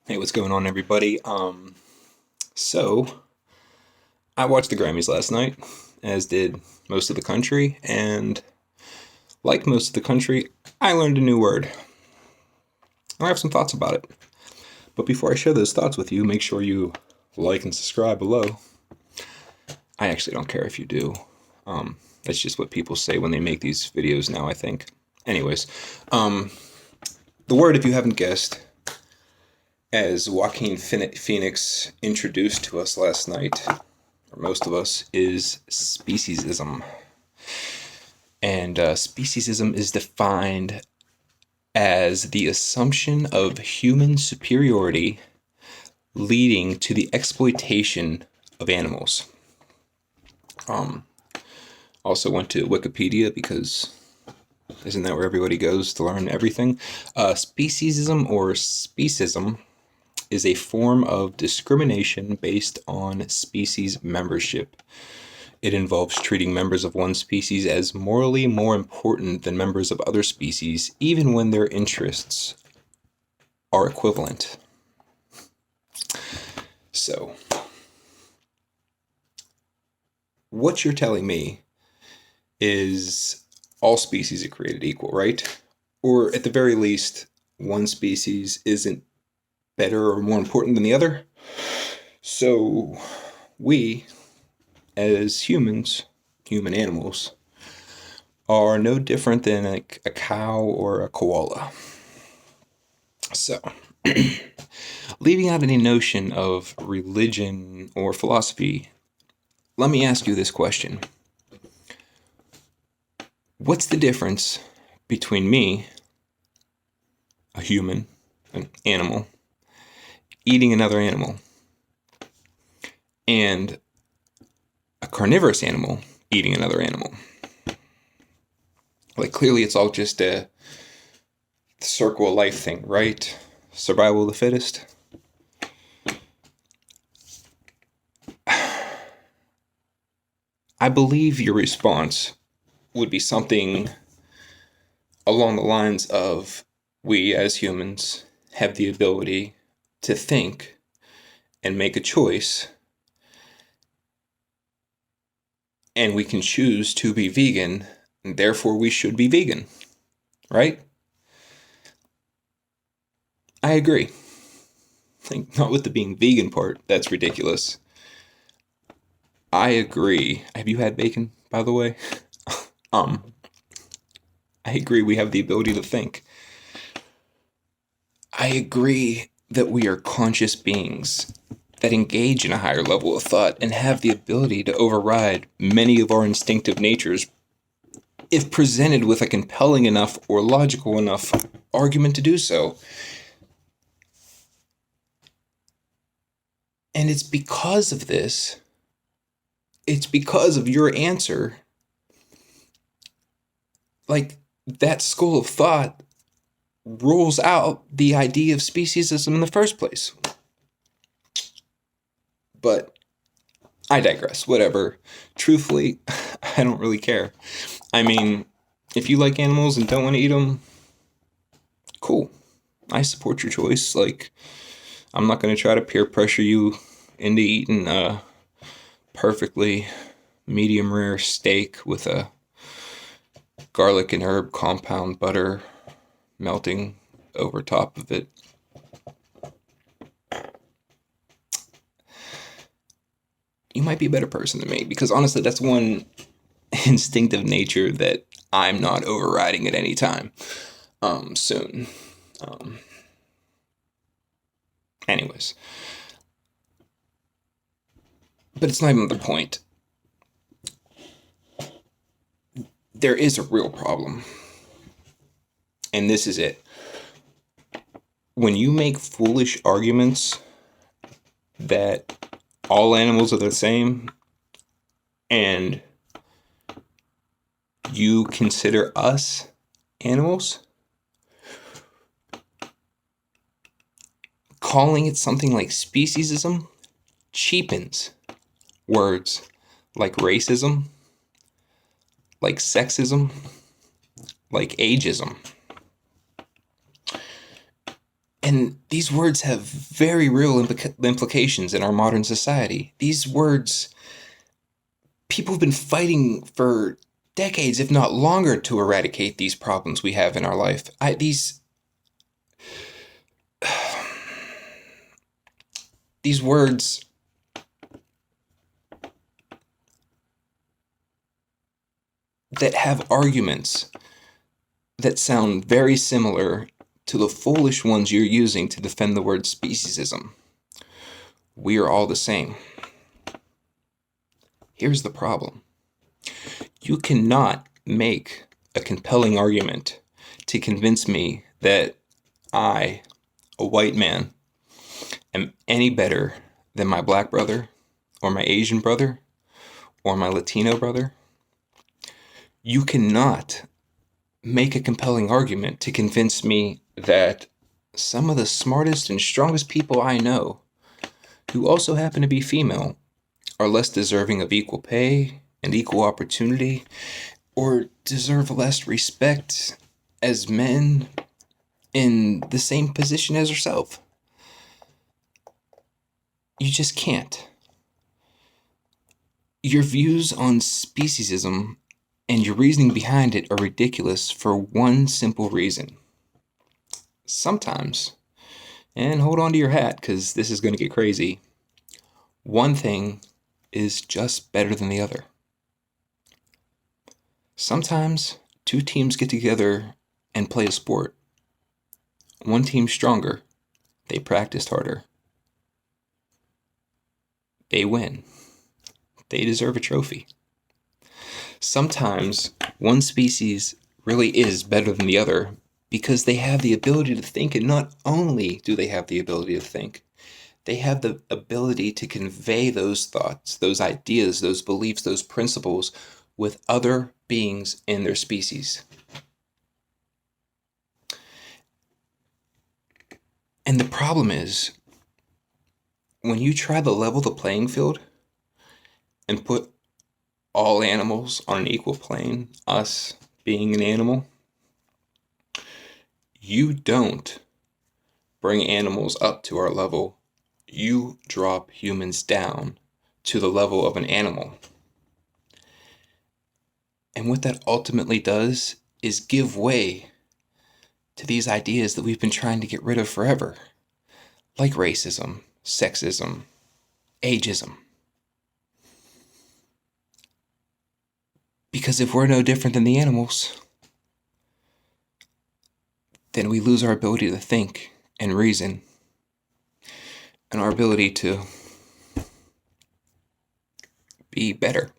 Hey, what's going on, everybody? So I watched the Grammys last night, as did most of the country, and like most of the country, I learned a new word. I have some thoughts about it. But before I share those thoughts with you, make sure you like and subscribe below. I actually don't care if you do. That's just what people say when they make these videos now, I think. Anyways, the word, if you haven't guessed, as Joaquin Phoenix introduced to us last night, or most of us, is speciesism. And speciesism is defined as the assumption of human superiority leading to the exploitation of animals. Also went to Wikipedia because isn't that where everybody goes to learn everything? Speciesism or specism is a form of discrimination based on species membership. It involves treating members of one species as morally more important than members of other species, even when their interests are equivalent. So, what you're telling me is all species are created equal, right? Or at the very least, one species isn't better or more important than the other. So, we, as humans, human animals, are no different than a cow or a koala. So, leaving out any notion of religion or philosophy, let me ask you this question. What's the difference between me, a human, an animal, eating another animal, and a carnivorous animal eating another animal? Like, clearly it's all just a circle of life thing, right? Survival of the fittest. I believe your response would be something along the lines of, we as humans have the ability to think and make a choice, and we can choose to be vegan, and therefore we should be vegan, right? I agree. Like, not with the being vegan part, that's ridiculous. I agree. Have you had bacon, by the way? Um, I agree we have the ability to think. I agree that we are conscious beings that engage in a higher level of thought and have the ability to override many of our instinctive natures if presented with a compelling enough or logical enough argument to do so. And it's because of this, it's because of your answer, like, that school of thought rules out the idea of speciesism in the first place. But I digress, whatever. Truthfully, I don't really care. I mean, if you like animals and don't want to eat them, cool. I support your choice. Like, I'm not going to try to peer pressure you into eating a perfectly medium rare steak with a garlic and herb compound butter melting over top of it. You might be a better person than me, because honestly, that's one instinctive nature that I'm not overriding at any time soon. Anyways, but it's not even the point. There is a real problem, and this is it. When you make foolish arguments that all animals are the same, and you consider us animals, calling it something like speciesism cheapens words like racism, like sexism, like ageism. And these words have very real implications in our modern society. These words, people have been fighting for decades, if not longer, to eradicate these problems we have in our life. These words that have arguments that sound very similar to the foolish ones you're using to defend the word speciesism. We are all the same. Here's the problem. You cannot make a compelling argument to convince me that I, a white man, am any better than my black brother, or my Asian brother, or my Latino brother. You cannot make a compelling argument to convince me that some of the smartest and strongest people I know, who also happen to be female, are less deserving of equal pay and equal opportunity, or deserve less respect as men in the same position as yourself. You just can't. Your views on speciesism and your reasoning behind it are ridiculous for one simple reason. Sometimes, and hold on to your hat because this is going to get crazy, one thing is just better than the other. Sometimes two teams get together and play a sport. One team's stronger. They practiced harder. They win. They deserve a trophy. Sometimes one species really is better than the other because they have the ability to think, and not only do they have the ability to think, they have the ability to convey those thoughts, those ideas, those beliefs, those principles with other beings in their species. And the problem is, when you try to level the playing field and put all animals on an equal plane, us being an animal, you don't bring animals up to our level. You drop humans down to the level of an animal. And what that ultimately does is give way to these ideas that we've been trying to get rid of forever, like racism, sexism, ageism. Because if we're no different than the animals, then we lose our ability to think and reason, and our ability to be better.